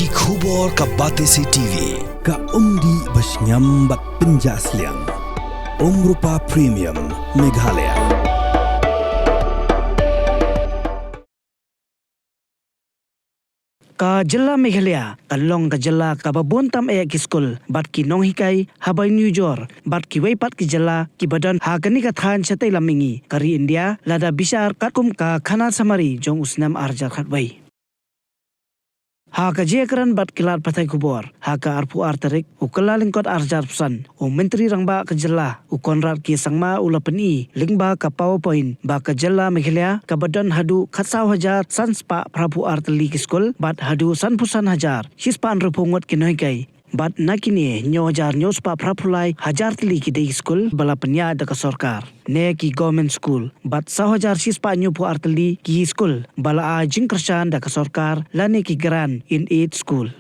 Ki khubor ka Batesi TV. Ka umdi basnyam bat penjaslian. Rupa Premium Meghalaya. Ka jilla Meghalaya, kalong ka jilla ka babuntam ki skul, bat ki nong hikai, habay New York, bat ki weipat ki jilla, ki badan hagani ka than chatay lamingi, kari India, lada bisar katkum ka Khynnah samari, jong usnam arjar khatbay. Haka jekran bat kilat patai kubor, haka arpu artarik, ukala lingkot arjar pesan, menteri rangba ke jela, konrad ki sangma ulapeni, lingba ka PowerPoint, ba ke jela Meghalaya, ka badan hadu khatsau Hajar, sanspa prapu artali ki skul, bat hadu sanpusan Hajar, sispan rupungot kinoikai. Bat nakini nyo Hajar nyo spa prapulai Hajar Tylli ki dei skul bala penya da ka sarkar ne ki government school bat sa Hajar sispa nyo pu artali ki skul bala a jingkrsan da ka sarkar lane ki gran in 8 school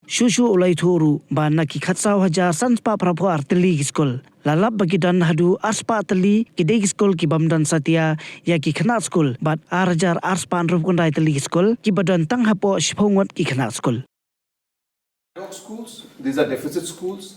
shushu ulai thuru ba na ki khatsau Hajar sanspa prapu artali ki skul lalap bagi dan hadu arspa Tylli ki dei skul ki bamdan satya ya ki Khynnah school bat Hajar arspan rup kondai Tylli ki skul ki badan tang hapo shphongot ki Khynnah school. Schools, these are deficit schools,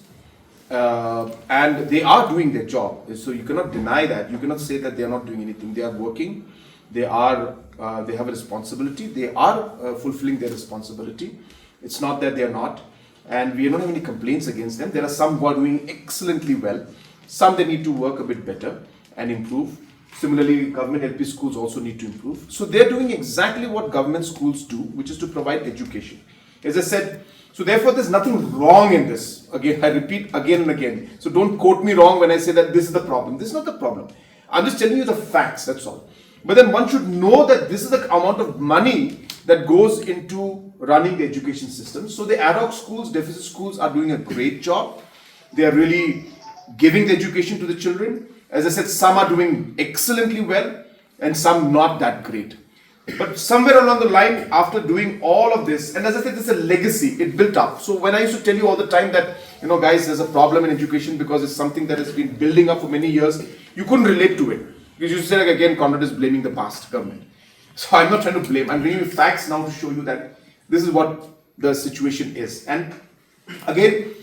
and they are doing their job. So you cannot deny that. You cannot say that they are not doing anything. They are working. They have a responsibility. They are fulfilling their responsibility. It's not that they are not, and we don't have any complaints against them. There are some who are doing excellently well. Some they need to work a bit better and improve. Similarly, government LP schools also need to improve. So they're doing exactly what government schools do, which is to provide education. As I said. So therefore, there's nothing wrong in this. Again, I repeat again and again. So don't quote me wrong when I say that this is the problem. This is not the problem. I'm just telling you the facts, that's all. But then one should know that this is the amount of money that goes into running the education system. So the ad hoc schools, deficit schools are doing a great job. They are really giving the education to the children. As I said, some are doing excellently well and some not that great. But somewhere along the line, after doing all of this, and as I said, this is a legacy, it built up. So when I used to tell you all the time that, guys, there's a problem in education because it's something that has been building up for many years, you couldn't relate to it. Because you say, again, Conrad is blaming the past government. So I'm not trying to blame. I'm bringing you facts now to show you that this is what the situation is. And again,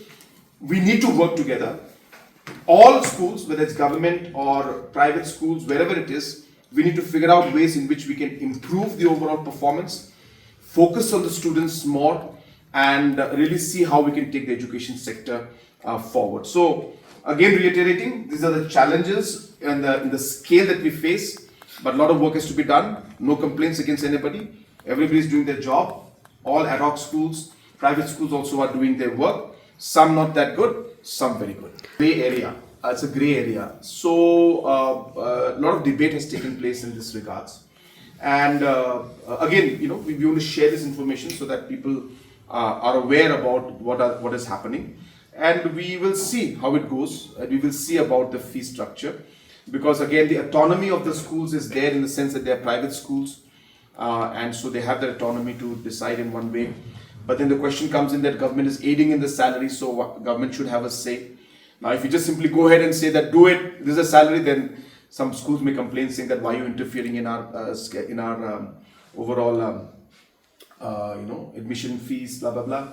we need to work together. All schools, whether it's government or private schools, wherever it is, we need to figure out ways in which we can improve the overall performance, focus on the students more, and really see how we can take the education sector forward. So, again, reiterating, these are the challenges and in the scale that we face, but a lot of work has to be done. No complaints against anybody. Everybody is doing their job. All ad hoc schools, private schools also are doing their work. Some not that good, some very good. Gray area. It's a grey area. So a lot of debate has taken place in this regards. And again, we want to share this information so that people are aware about what is happening. And we will see how it goes. We will see about the fee structure. Because again, the autonomy of the schools is there in the sense that they are private schools. And so they have the autonomy to decide in one way. But then the question comes in that government is aiding in the salary, so government should have a say. Now, if you just simply go ahead and say that do it, this is a salary, then some schools may complain saying that why are you interfering in our overall admission fees, blah blah blah.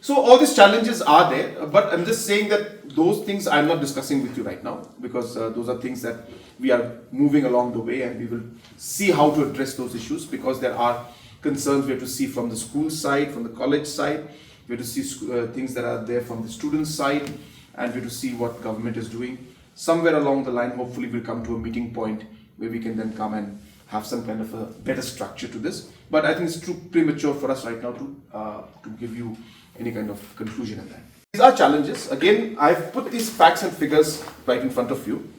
So all these challenges are there, but I'm just saying that those things I'm not discussing with you right now because those are things that we are moving along the way, and we will see how to address those issues because there are concerns we have to see from the school side, from the college side. We have to see things that are there from the student side. And we have to see what government is doing. Somewhere along the line, hopefully we'll come to a meeting point where we can then come and have some kind of a better structure to this. But I think it's too premature for us right now to give you any kind of conclusion in that. These are challenges. Again, I've put these facts and figures right in front of you.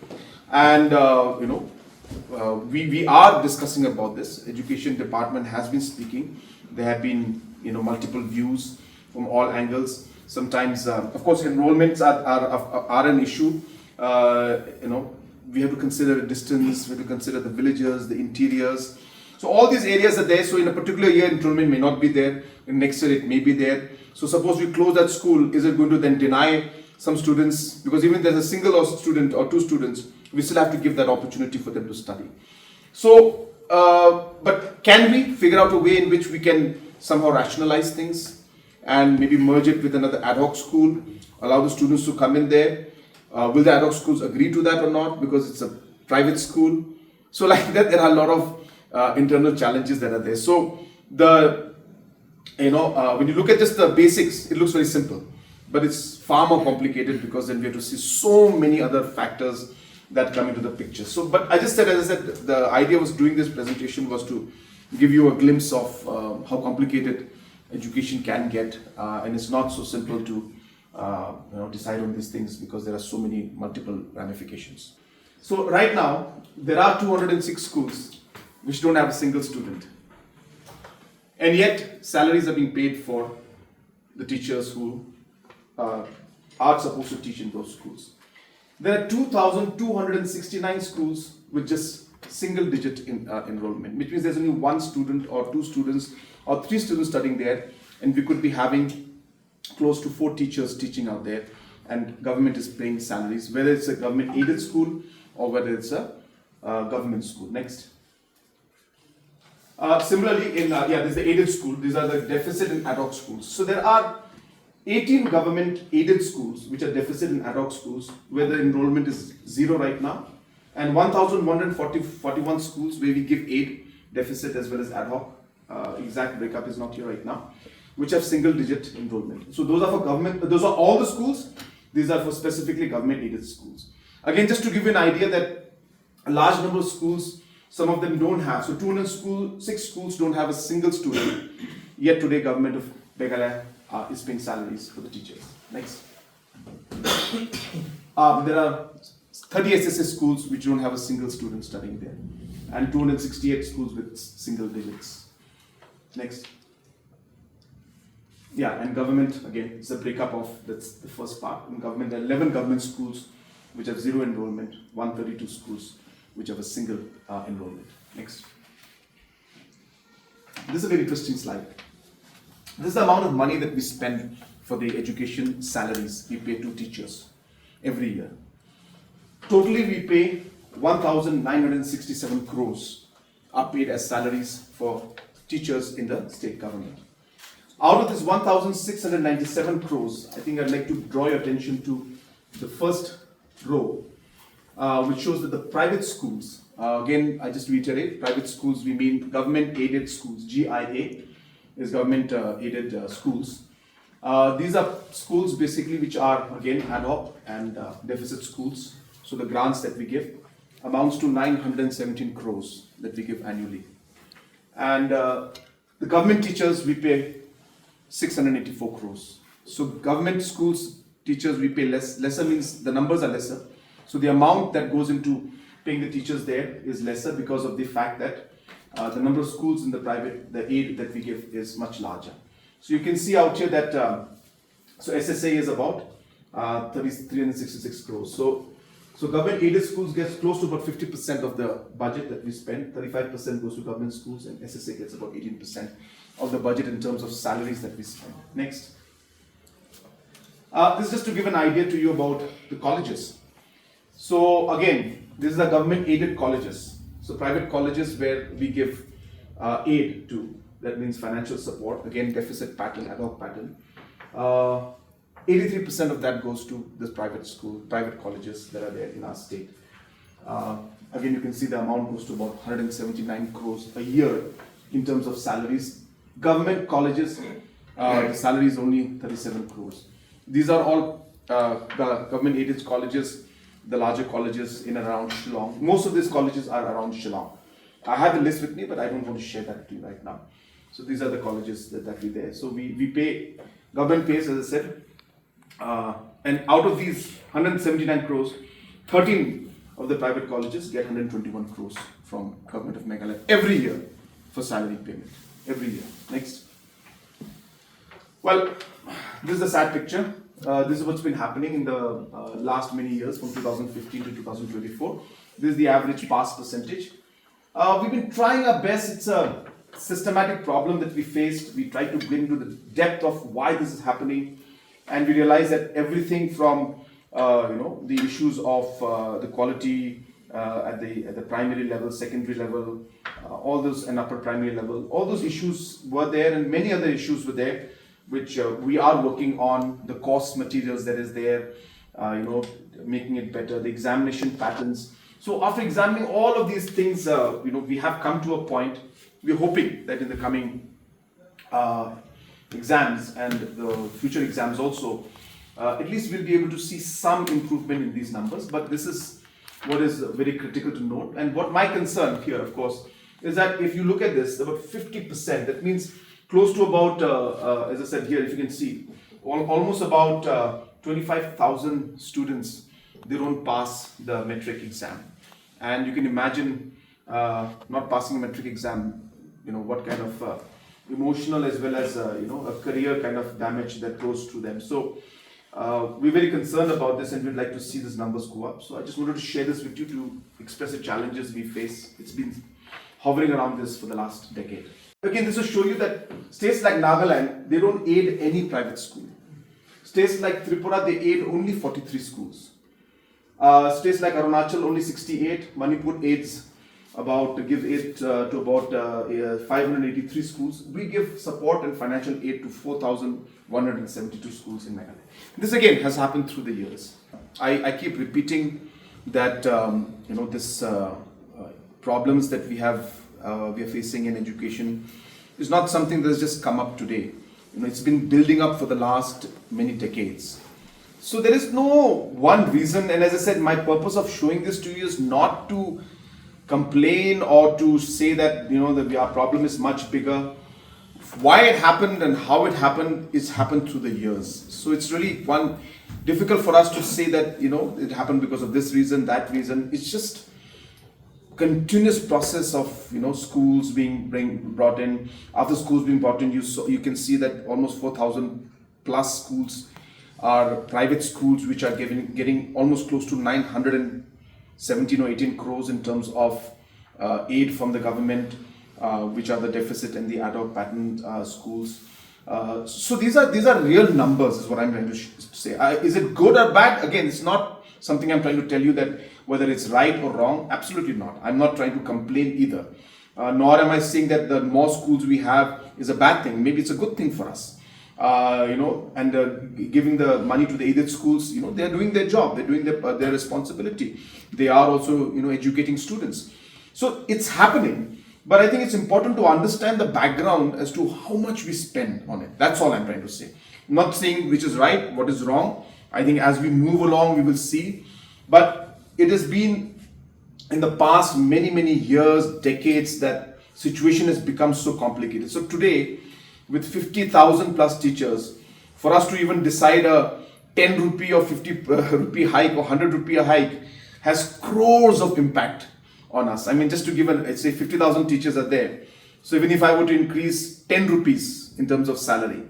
And, we are discussing about this. Education department has been speaking. There have been, multiple views from all angles. Sometimes, of course, enrollments are an issue. We have to consider distance, we have to consider the villages, the interiors. So all these areas are there. So in a particular year, enrollment may not be there. In next year, it may be there. So suppose we close that school, is it going to then deny some students? Because even if there's a single student or two students, we still have to give that opportunity for them to study. So, but can we figure out a way in which we can somehow rationalize things and maybe merge it with another ad hoc school, allow the students to come in there. Will the ad hoc schools agree to that or not, because it's a private school? So like that, there are a lot of internal challenges that are there. So when you look at just the basics, it looks very simple, but it's far more complicated, because then we have to see so many other factors that come into the picture. So, but as I said, the idea was doing this presentation was to give you a glimpse of how complicated education can get, and it's not so simple to decide on these things, because there are so many multiple ramifications. So right now, there are 206 schools which don't have a single student. And yet, salaries are being paid for the teachers who are supposed to teach in those schools. There are 2,269 schools with just single-digit enrollment, which means there's only one student or two students or three students studying there, and we could be having close to 4 teachers teaching out there, and government is paying salaries, whether it's a government-aided school or whether it's a government school. Next. Similarly, this is the aided school. These are the deficit and ad hoc schools. So there are 18 government-aided schools which are deficit and ad hoc schools, where the enrollment is 0 right now, and 1,141 schools where we give aid, deficit as well as ad hoc. Exact breakup is not here right now, which have single-digit enrollment. So those are for government. Those are all the schools. These are for specifically government-aided schools. Again, just to give you an idea that a large number of schools, some of them don't have. So 206 schools don't have a single student. Yet today, government of Meghalaya is paying salaries for the teachers. Next. There are 30 SSLC schools which don't have a single student studying there, and 268 schools with single digits. Next. Yeah, and government, again, it's a breakup of, that's the first part. In government, there are 11 government schools which have 0 enrollment, 132 schools which have a single enrollment. Next. This is a very interesting slide. This is the amount of money that we spend for the education salaries we pay to teachers every year. Totally, we pay 1,967 crores are paid as salaries for teachers in the state government. Out of this 1,697 crores, I think I'd like to draw your attention to the first row, which shows that the private schools, again, I just reiterate, private schools, we mean government-aided schools. GIA is government-aided schools. These are schools basically which are, again, ad hoc and deficit schools. So the grants that we give amounts to 917 crores that we give annually. And the government teachers, we pay 684 crores. So government schools teachers, we pay lesser means the numbers are lesser. So the amount that goes into paying the teachers there is lesser because of the fact that the number of schools in the private, the aid that we give is much larger. So you can see out here that, so SSA is about 366 crores. So government aided schools gets close to about 50% of the budget that we spend. 35% goes to government schools, and SSA gets about 18% of the budget in terms of salaries that we spend. Next. This is just to give an idea to you about the colleges. So again, this is the government aided colleges. So private colleges where we give aid to, that means financial support, again deficit pattern, ad hoc pattern. 83% of that goes to this private colleges that are there in our state. Again, you can see the amount goes to about 179 crores a year in terms of salaries. Government colleges, the salary is only 37 crores. These are all government aided colleges, the larger colleges in and around Shillong. Most of these colleges are around Shillong. I have the list with me, but I don't want to share that to you right now. So these are the colleges that we there. So we pay, government pays, as I said, and out of these 179 crores, 13 of the private colleges get 121 crores from government of Meghalaya every year for salary payment. Every year. Next. Well, this is a sad picture. This is what's been happening in the last many years from 2015 to 2024. This is the average pass percentage. We've been trying our best. It's a systematic problem that we faced. We tried to get into the depth of why this is happening, and we realized that everything from the issues of the quality at the primary level, secondary level, all those, and upper primary level. All those issues were there, and many other issues were there, which we are working on. The course materials that is there, making it better, the examination patterns. So after examining all of these things, we have come to a point. We're hoping that in the coming exams and the future exams also, at least we'll be able to see some improvement in these numbers. But this is what is very critical to note. And what my concern here, of course, is that if you look at this, about 50%, that means close to about, as I said here, if you can see, almost about 25,000 students, they don't pass the metric exam. And you can imagine not passing a metric exam, what kind of emotional as well as, a career kind of damage that goes through them. So we're very concerned about this, and we'd like to see these numbers go up. So I just wanted to share this with you to express the challenges we face. It's been hovering around this for the last decade. Again, this will show you that states like Nagaland, they don't aid any private school. States like Tripura, they aid only 43 schools. States like Arunachal, only 68. Manipur aids give aid to about 583 schools. We give support and financial aid to 4,172 schools in Meghalaya. This again has happened through the years. I keep repeating that this problems that we are facing in education is not something that has just come up today. It's been building up for the last many decades. So there is no one reason, and as I said, my purpose of showing this to you is not to complain or to say that that our problem is much bigger. Why it happened and how it happened is happened through the years. So it's really difficult for us to say that it happened because of this reason, that reason. It's just continuous process of schools being brought in. After schools being brought in, you can see that almost 4,000 plus schools are private schools, which are getting almost close to 917 or 18 crores in terms of aid from the government, which are the deficit and the ad hoc pattern schools. So these are real numbers, is what I'm trying to say. Is it good or bad? Again, it's not something I'm trying to tell you that whether it's right or wrong. Absolutely not. I'm not trying to complain either. Nor am I saying that the more schools we have is a bad thing. Maybe it's a good thing for us. Giving the money to the aided schools, they're doing their job, they're doing their responsibility. They are also, educating students. So it's happening, but I think it's important to understand the background as to how much we spend on it. That's all I'm trying to say. I'm not saying which is right, what is wrong. I think as we move along, we will see. But it has been in the past many years, decades, that situation has become so complicated. So today, with 50,000 plus teachers, for us to even decide a 10 rupee or 50 rupee hike or 100 rupee hike has crores of impact on us. I mean, just to give let's say 50,000 teachers are there. So even if I were to increase 10 rupees in terms of salary,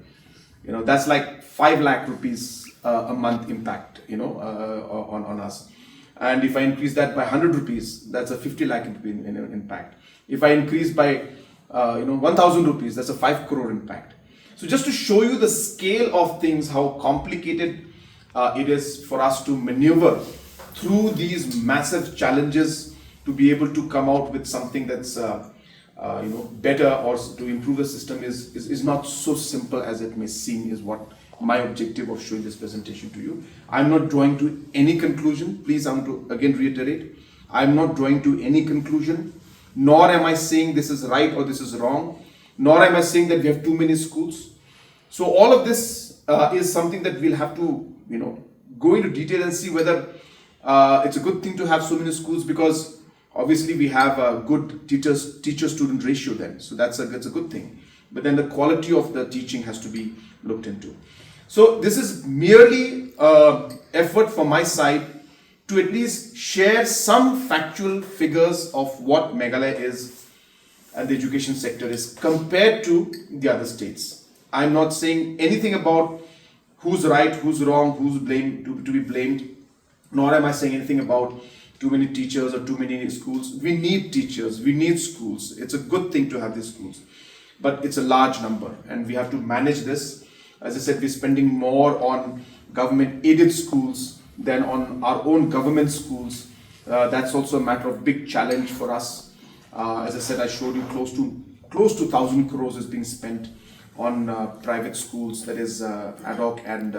that's like 5 lakh rupees a month impact, on us. And if I increase that by 100 rupees, that's a 50 lakh impact. If I increase by 1,000 rupees, that's a 5 crore impact. So just to show you the scale of things, how complicated it is for us to maneuver through these massive challenges to be able to come out with something that's better or to improve the system is not so simple as it may seem, is what my objective of showing this presentation to you. I'm not drawing to any conclusion. Please, I want to again reiterate, I'm not drawing to any conclusion. Nor am I saying this is right or this is wrong, nor am I saying that we have too many schools. So all of this is something that we'll have to, go into detail and see whether it's a good thing to have so many schools, because obviously we have a good teacher-student ratio then. So that's a good thing. But then the quality of the teaching has to be looked into. So this is merely effort from my side to at least share some factual figures of what Meghalaya is and the education sector is compared to the other states. I'm not saying anything about who's right, who's wrong, who's blamed to be blamed, nor am I saying anything about too many teachers or too many schools. We need teachers, we need schools. It's a good thing to have these schools, but it's a large number and we have to manage this. As I said, we're spending more on government aided schools than on our own government schools. That's also a matter of big challenge for us. As I said, I showed you close to 1,000 crores is being spent on private schools, that is ad hoc and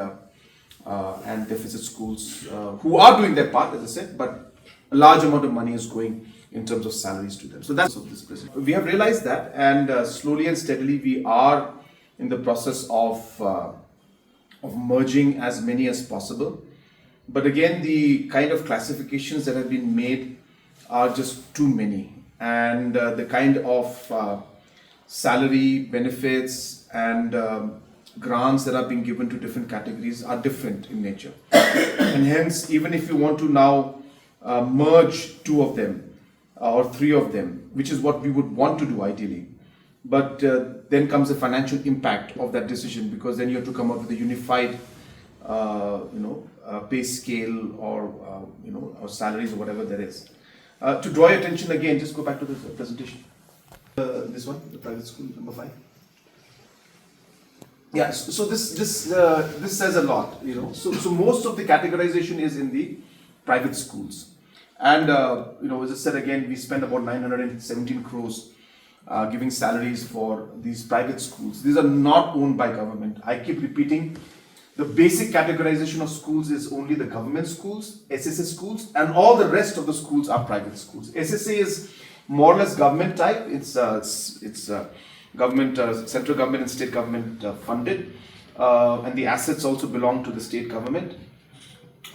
deficit schools, who are doing their part, as I said, but a large amount of money is going in terms of salaries to them. So that's of this business. We have realized that, and slowly and steadily we are in the process of merging as many as possible. But again, the kind of classifications that have been made are just too many, and the kind of salary, benefits, and grants that are being given to different categories are different in nature. And hence, even if you want to now merge two of them or three of them, which is what we would want to do ideally, but then comes the financial impact of that decision, because then you have to come up with a unified pay scale or or salaries or whatever there is. To draw your attention again, just go back to the presentation. This one, the private school, number 5. Yeah, so this says a lot, So most of the categorization is in the private schools, and as I said again, we spend about 917 crores giving salaries for these private schools. These are not owned by government. I keep repeating, the basic categorization of schools is only the government schools, SSA schools, and all the rest of the schools are private schools. SSA is more or less government type. It's government, central government and state government funded, and the assets also belong to the state government.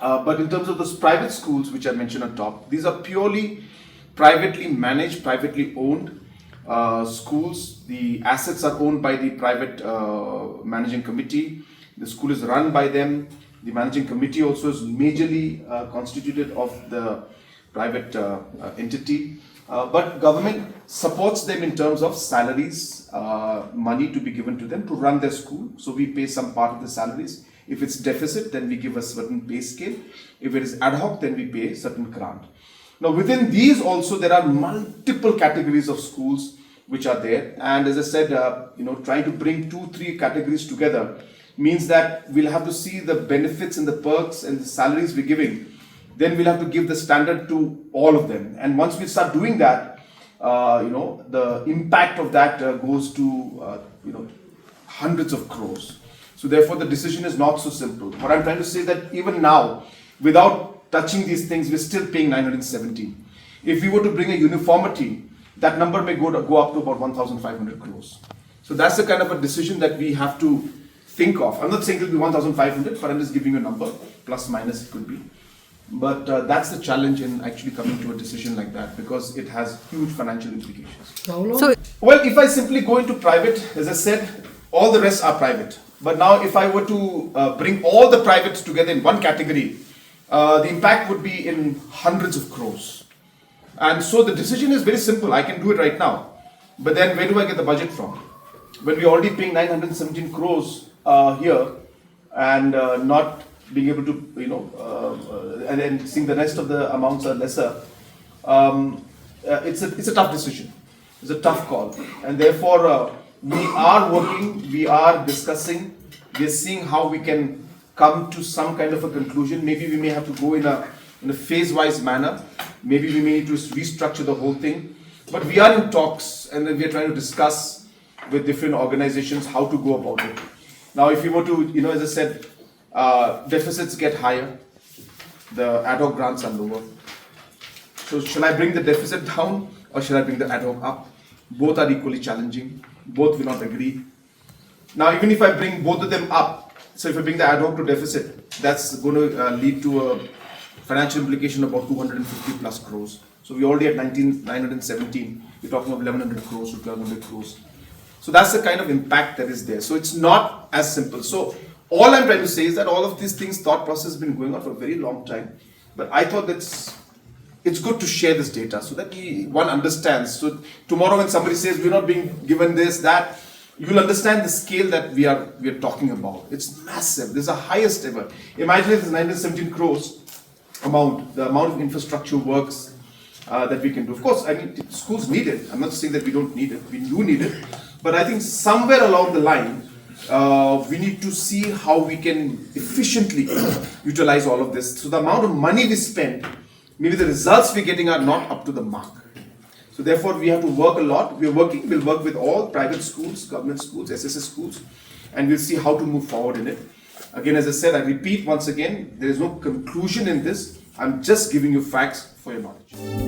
But in terms of those private schools, which I mentioned on top, these are purely privately managed, privately owned schools. The assets are owned by the private managing committee. The school is run by them. The managing committee also is majorly constituted of the private entity. But government supports them in terms of salaries, money to be given to them to run their school. So we pay some part of the salaries. If it's deficit, then we give a certain pay scale. If it is ad hoc, then we pay a certain grant. Now within these also there are multiple categories of schools which are there. And as I said, trying to bring 2-3 categories together means that we'll have to see the benefits and the perks and the salaries we're giving. Then we'll have to give the standard to all of them. And once we start doing that, the impact of that goes to, hundreds of crores. So therefore, the decision is not so simple. What I'm trying to say is that even now, without touching these things, we're still paying 917. If we were to bring a uniformity, that number may go up to about 1,500 crores. So that's the kind of a decision that we have to think of. I'm not saying it will be 1,500, but I'm just giving you a number, plus minus it could be. But that's the challenge in actually coming to a decision like that, because it has huge financial implications. Well, if I simply go into private, as I said, all the rest are private. But now if I were to bring all the privates together in one category, the impact would be in hundreds of crores. And so the decision is very simple. I can do it right now. But then where do I get the budget from? When we're already paying 917 crores here and not being able to, and then seeing the rest of the amounts are lesser, it's a tough decision. It's a tough call. And therefore, we are working, we are discussing, we are seeing how we can come to some kind of a conclusion. Maybe we may have to go in a phase-wise manner. Maybe we may need to restructure the whole thing. But we are in talks, and then we are trying to discuss with different organizations how to go about it. Now, if you were to, as I said, deficits get higher, the ad hoc grants are lower. So shall I bring the deficit down or shall I bring the ad hoc up? Both are equally challenging. Both will not agree. Now, even if I bring both of them up, so if I bring the ad hoc to deficit, that's going to lead to a financial implication of about 250 plus crores. So we're already at 917. We're talking of 1100 crores to 1200 crores. So that's the kind of impact that is there. So it's not as simple. So all I'm trying to say is that all of these things, thought process has been going on for a very long time. But I thought it's good to share this data so that one understands. So tomorrow when somebody says we're not being given this, that, you'll understand the scale that we are talking about. It's massive. This is the highest ever. Imagine if it's 917 crores amount, the amount of infrastructure works that we can do. Of course, I mean, schools need it. I'm not saying that we don't need it. We do need it. But I think somewhere along the line, we need to see how we can efficiently utilize all of this. So the amount of money we spend maybe the results we're getting are not up to the mark. So therefore, we have to work a lot. We'll work with all private schools, government schools, SSS schools, and we'll see how to move forward in it. Again, as I said, I repeat once again, there is no conclusion in this. I'm just giving you facts for your knowledge.